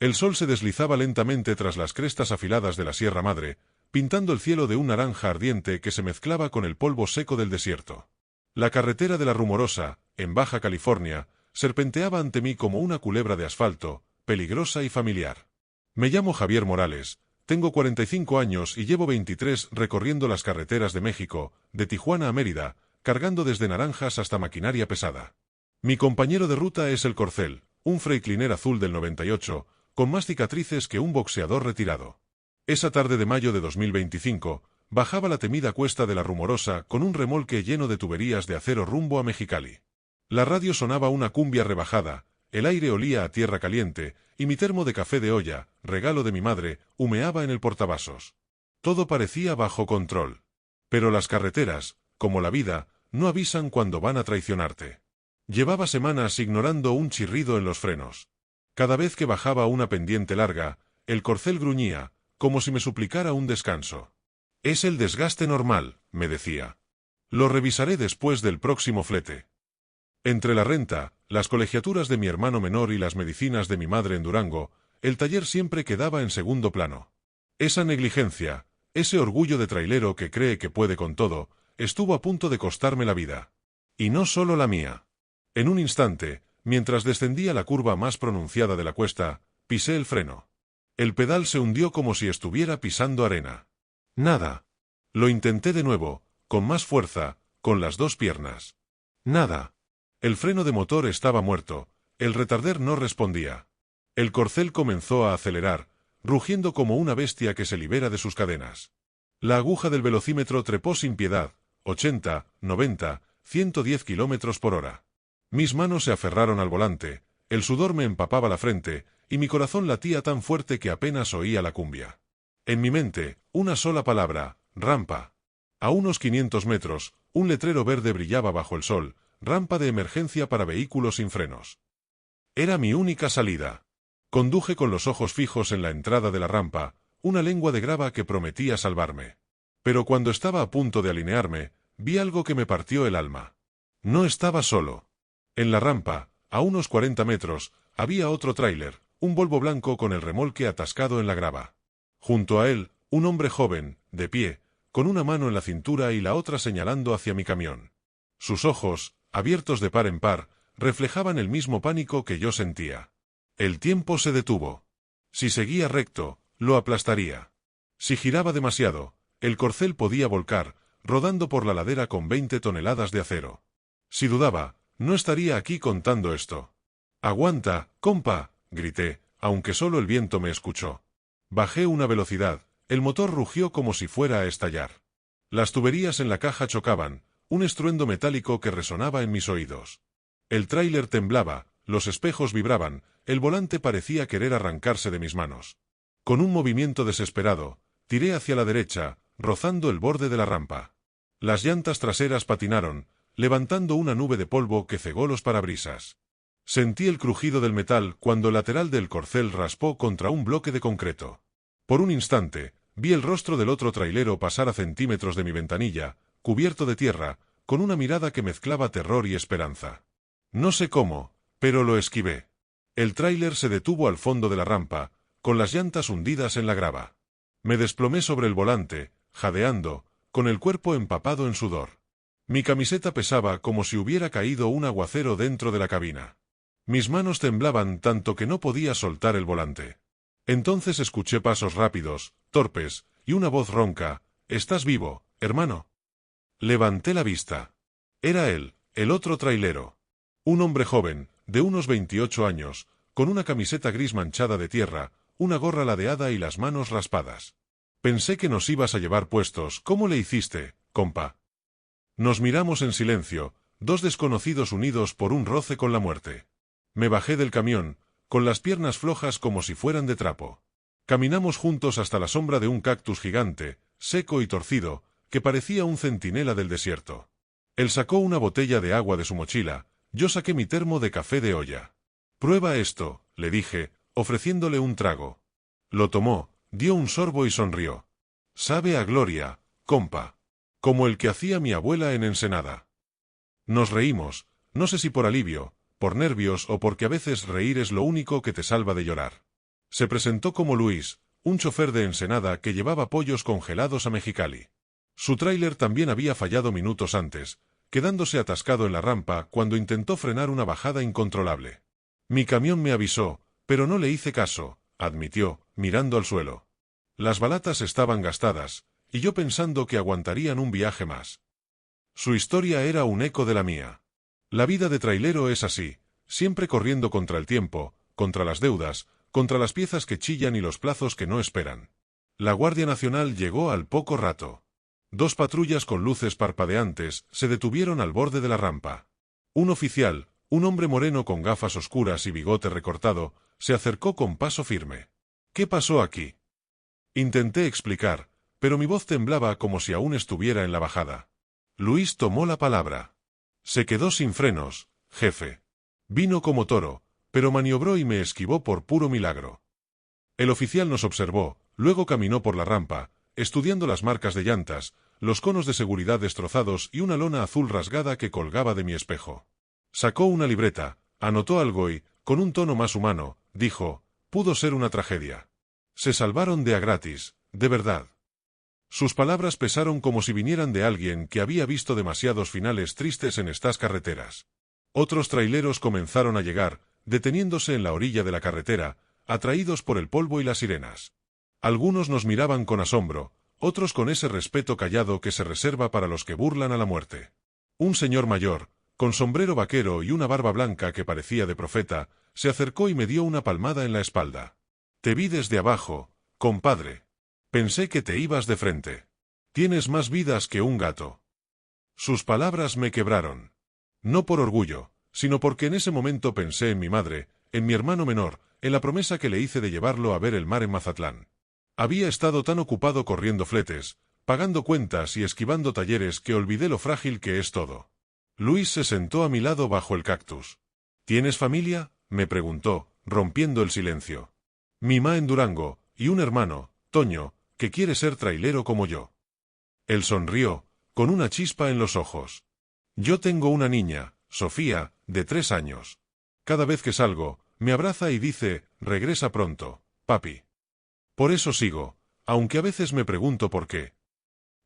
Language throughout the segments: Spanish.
El sol se deslizaba lentamente tras las crestas afiladas de la Sierra Madre, pintando el cielo de un naranja ardiente que se mezclaba con el polvo seco del desierto. La carretera de la Rumorosa, en Baja California, serpenteaba ante mí como una culebra de asfalto, peligrosa y familiar. Me llamo Javier Morales, tengo 45 años y llevo 23 recorriendo las carreteras de México, de Tijuana a Mérida, cargando desde naranjas hasta maquinaria pesada. Mi compañero de ruta es el Corcel, un Freightliner azul del 98, con más cicatrices que un boxeador retirado. Esa tarde de mayo de 2025, bajaba la temida cuesta de la Rumorosa con un remolque lleno de tuberías de acero rumbo a Mexicali. La radio sonaba una cumbia rebajada, el aire olía a tierra caliente, y mi termo de café de olla, regalo de mi madre, humeaba en el portavasos. Todo parecía bajo control. Pero las carreteras, como la vida, no avisan cuando van a traicionarte. Llevaba semanas ignorando un chirrido en los frenos. Cada vez que bajaba una pendiente larga, el Corcel gruñía, como si me suplicara un descanso. «Es el desgaste normal», me decía. «Lo revisaré después del próximo flete». Entre la renta, las colegiaturas de mi hermano menor y las medicinas de mi madre en Durango, el taller siempre quedaba en segundo plano. Esa negligencia, ese orgullo de trailero que cree que puede con todo, estuvo a punto de costarme la vida. Y no solo la mía. En un instante, mientras descendía la curva más pronunciada de la cuesta, pisé el freno. El pedal se hundió como si estuviera pisando arena. Nada. Lo intenté de nuevo, con más fuerza, con las dos piernas. Nada. El freno de motor estaba muerto, el retarder no respondía. El Corcel comenzó a acelerar, rugiendo como una bestia que se libera de sus cadenas. La aguja del velocímetro trepó sin piedad, 80, 90, 110 kilómetros por hora. Mis manos se aferraron al volante, el sudor me empapaba la frente, y mi corazón latía tan fuerte que apenas oía la cumbia. En mi mente, una sola palabra: rampa. A unos 500 metros, un letrero verde brillaba bajo el sol: rampa de emergencia para vehículos sin frenos. Era mi única salida. Conduje con los ojos fijos en la entrada de la rampa, una lengua de grava que prometía salvarme. Pero cuando estaba a punto de alinearme, vi algo que me partió el alma. No estaba solo. En la rampa, a unos 40 metros, había otro tráiler, un Volvo blanco con el remolque atascado en la grava. Junto a él, un hombre joven, de pie, con una mano en la cintura y la otra señalando hacia mi camión. Sus ojos, abiertos de par en par, reflejaban el mismo pánico que yo sentía. El tiempo se detuvo. Si seguía recto, lo aplastaría. Si giraba demasiado, el Corcel podía volcar, rodando por la ladera con 20 toneladas de acero. Si dudaba, no estaría aquí contando esto. «Aguanta, compa», grité, aunque solo el viento me escuchó. Bajé una velocidad, el motor rugió como si fuera a estallar. Las tuberías en la caja chocaban, un estruendo metálico que resonaba en mis oídos. El tráiler temblaba, los espejos vibraban, el volante parecía querer arrancarse de mis manos. Con un movimiento desesperado, tiré hacia la derecha, rozando el borde de la rampa. Las llantas traseras patinaron, levantando una nube de polvo que cegó los parabrisas. Sentí el crujido del metal cuando el lateral del Corcel raspó contra un bloque de concreto. Por un instante, vi el rostro del otro trailero pasar a centímetros de mi ventanilla, cubierto de tierra, con una mirada que mezclaba terror y esperanza. No sé cómo, pero lo esquivé. El tráiler se detuvo al fondo de la rampa, con las llantas hundidas en la grava. Me desplomé sobre el volante, jadeando, con el cuerpo empapado en sudor. Mi camiseta pesaba como si hubiera caído un aguacero dentro de la cabina. Mis manos temblaban tanto que no podía soltar el volante. Entonces escuché pasos rápidos, torpes, y una voz ronca: «¿Estás vivo, hermano?» Levanté la vista. Era él, el otro trailero. Un hombre joven, de unos 28 años, con una camiseta gris manchada de tierra, una gorra ladeada y las manos raspadas. «Pensé que nos ibas a llevar puestos. ¿Cómo le hiciste, compa?» Nos miramos en silencio, dos desconocidos unidos por un roce con la muerte. Me bajé del camión, con las piernas flojas como si fueran de trapo. Caminamos juntos hasta la sombra de un cactus gigante, seco y torcido, que parecía un centinela del desierto. Él sacó una botella de agua de su mochila, yo saqué mi termo de café de olla. «Prueba esto», le dije, ofreciéndole un trago. Lo tomó, dio un sorbo y sonrió. «Sabe a gloria, compa. Como el que hacía mi abuela en Ensenada». Nos reímos, no sé si por alivio, por nervios o porque a veces reír es lo único que te salva de llorar. Se presentó como Luis, un chofer de Ensenada que llevaba pollos congelados a Mexicali. Su tráiler también había fallado minutos antes, quedándose atascado en la rampa cuando intentó frenar una bajada incontrolable. Mi camión me avisó, pero no le hice caso, admitió, mirando al suelo. Las balatas estaban gastadas, y yo pensando que aguantarían un viaje más. Su historia era un eco de la mía. La vida de trailero es así, siempre corriendo contra el tiempo, contra las deudas, contra las piezas que chillan y los plazos que no esperan. La Guardia Nacional llegó al poco rato. 2 patrullas con luces parpadeantes se detuvieron al borde de la rampa. Un oficial, un hombre moreno con gafas oscuras y bigote recortado, se acercó con paso firme. ¿Qué pasó aquí? Intenté explicar, pero mi voz temblaba como si aún estuviera en la bajada. Luis tomó la palabra. Se quedó sin frenos, jefe. Vino como toro, pero maniobró y me esquivó por puro milagro. El oficial nos observó, luego caminó por la rampa, estudiando las marcas de llantas, los conos de seguridad destrozados y una lona azul rasgada que colgaba de mi espejo. Sacó una libreta, anotó algo y, con un tono más humano, dijo, pudo ser una tragedia. Se salvaron de a gratis, de verdad. Sus palabras pesaron como si vinieran de alguien que había visto demasiados finales tristes en estas carreteras. Otros traileros comenzaron a llegar, deteniéndose en la orilla de la carretera, atraídos por el polvo y las sirenas. Algunos nos miraban con asombro, otros con ese respeto callado que se reserva para los que burlan a la muerte. Un señor mayor, con sombrero vaquero y una barba blanca que parecía de profeta, se acercó y me dio una palmada en la espalda. Te vi desde abajo, compadre. Pensé que te ibas de frente. Tienes más vidas que un gato. Sus palabras me quebraron. No por orgullo, sino porque en ese momento pensé en mi madre, en mi hermano menor, en la promesa que le hice de llevarlo a ver el mar en Mazatlán. Había estado tan ocupado corriendo fletes, pagando cuentas y esquivando talleres que olvidé lo frágil que es todo. Luis se sentó a mi lado bajo el cactus. ¿Tienes familia?, me preguntó, rompiendo el silencio. Mi ma en Durango, y un hermano, Toño, que quiere ser trailero como yo. Él sonrió, con una chispa en los ojos. Yo tengo una niña, Sofía, de 3 años. Cada vez que salgo, me abraza y dice, regresa pronto, papi. Por eso sigo, aunque a veces me pregunto por qué.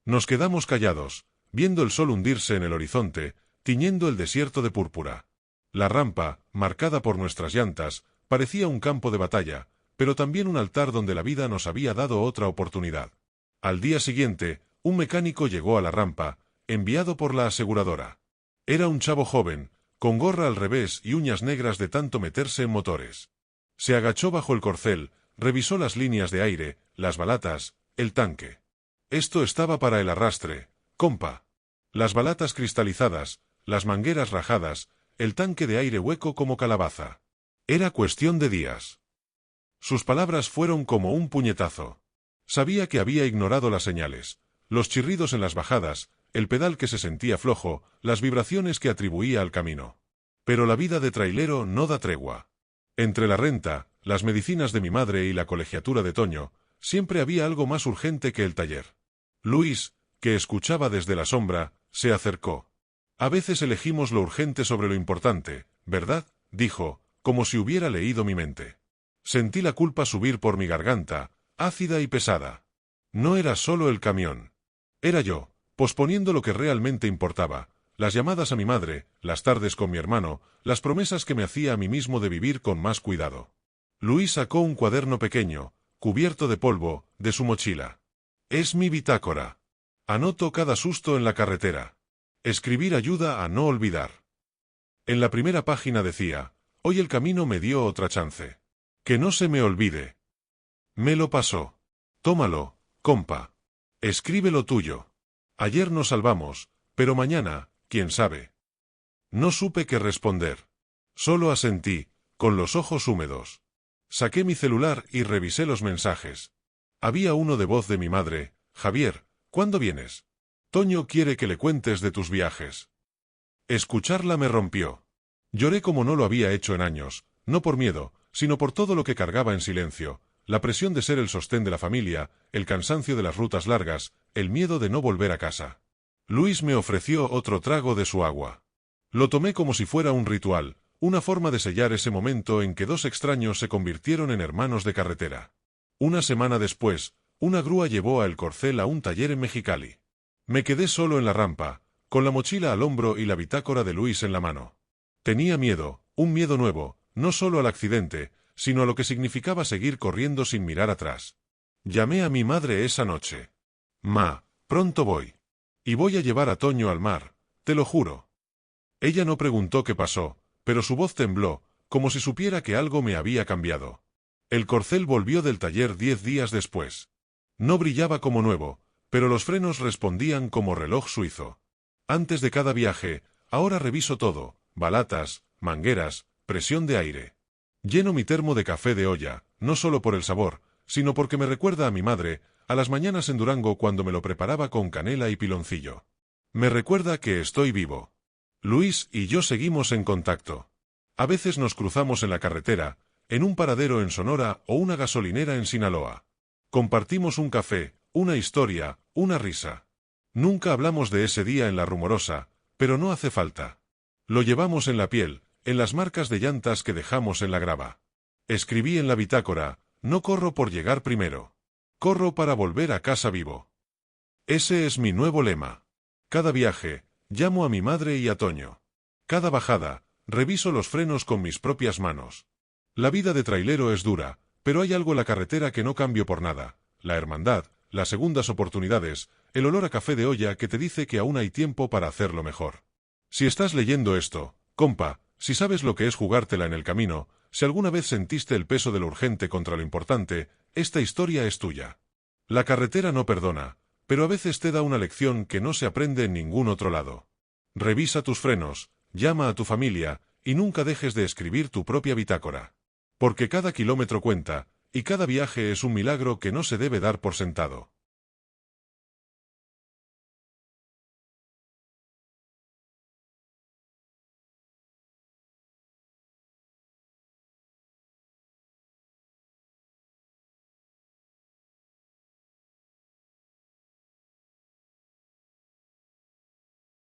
Nos quedamos callados, viendo el sol hundirse en el horizonte, tiñendo el desierto de púrpura. La rampa, marcada por nuestras llantas, parecía un campo de batalla, pero también un altar donde la vida nos había dado otra oportunidad. Al día siguiente, un mecánico llegó a la rampa, enviado por la aseguradora. Era un chavo joven, con gorra al revés y uñas negras de tanto meterse en motores. Se agachó bajo el corcel, revisó las líneas de aire, las balatas, el tanque. Esto estaba para el arrastre, compa. Las balatas cristalizadas, las mangueras rajadas, el tanque de aire hueco como calabaza. Era cuestión de días. Sus palabras fueron como un puñetazo. Sabía que había ignorado las señales, los chirridos en las bajadas, el pedal que se sentía flojo, las vibraciones que atribuía al camino. Pero la vida de trailero no da tregua. Entre la renta, las medicinas de mi madre y la colegiatura de Toño, siempre había algo más urgente que el taller. Luis, que escuchaba desde la sombra, se acercó. A veces elegimos lo urgente sobre lo importante, ¿verdad?, dijo, como si hubiera leído mi mente. Sentí la culpa subir por mi garganta, ácida y pesada. No era solo el camión. Era yo, posponiendo lo que realmente importaba, las llamadas a mi madre, las tardes con mi hermano, las promesas que me hacía a mí mismo de vivir con más cuidado. Luis sacó un cuaderno pequeño, cubierto de polvo, de su mochila. Es mi bitácora. Anoto cada susto en la carretera. Escribir ayuda a no olvidar. En la primera página decía, hoy el camino me dio otra chance. Que no se me olvide. Me lo pasó. Tómalo, compa. Escribe lo tuyo. Ayer nos salvamos, pero mañana, quién sabe. No supe qué responder. Solo asentí, con los ojos húmedos. Saqué mi celular y revisé los mensajes. Había uno de voz de mi madre, Javier, ¿cuándo vienes? Toño quiere que le cuentes de tus viajes. Escucharla me rompió. Lloré como no lo había hecho en años, no por miedo, sino por todo lo que cargaba en silencio, la presión de ser el sostén de la familia, el cansancio de las rutas largas, el miedo de no volver a casa. Luis me ofreció otro trago de su agua. Lo tomé como si fuera un ritual, una forma de sellar ese momento en que dos extraños se convirtieron en hermanos de carretera. Una semana después, una grúa llevó a El Corcel a un taller en Mexicali. Me quedé solo en la rampa, con la mochila al hombro y la bitácora de Luis en la mano. Tenía miedo, un miedo nuevo, no solo al accidente, sino a lo que significaba seguir corriendo sin mirar atrás. Llamé a mi madre esa noche. «Ma, pronto voy. Y voy a llevar a Toño al mar, te lo juro». Ella no preguntó qué pasó, pero su voz tembló, como si supiera que algo me había cambiado. El Corcel volvió del taller 10 días después. No brillaba como nuevo, pero los frenos respondían como reloj suizo. Antes de cada viaje, ahora reviso todo: balatas, mangueras, presión de aire. Lleno mi termo de café de olla, no solo por el sabor, sino porque me recuerda a mi madre, a las mañanas en Durango cuando me lo preparaba con canela y piloncillo. Me recuerda que estoy vivo. Luis y yo seguimos en contacto. A veces nos cruzamos en la carretera, en un paradero en Sonora o una gasolinera en Sinaloa. Compartimos un café, una historia, una risa. Nunca hablamos de ese día en La Rumorosa, pero no hace falta. Lo llevamos en la piel, en las marcas de llantas que dejamos en la grava. Escribí en la bitácora: no corro por llegar primero. Corro para volver a casa vivo. Ese es mi nuevo lema. Cada viaje, llamo a mi madre y a Toño. Cada bajada, reviso los frenos con mis propias manos. La vida de trailero es dura, pero hay algo en la carretera que no cambio por nada: la hermandad, las segundas oportunidades, el olor a café de olla que te dice que aún hay tiempo para hacerlo mejor. Si estás leyendo esto, compa, si sabes lo que es jugártela en el camino, si alguna vez sentiste el peso de lo urgente contra lo importante, esta historia es tuya. La carretera no perdona, pero a veces te da una lección que no se aprende en ningún otro lado. Revisa tus frenos, llama a tu familia, y nunca dejes de escribir tu propia bitácora. Porque cada kilómetro cuenta, y cada viaje es un milagro que no se debe dar por sentado.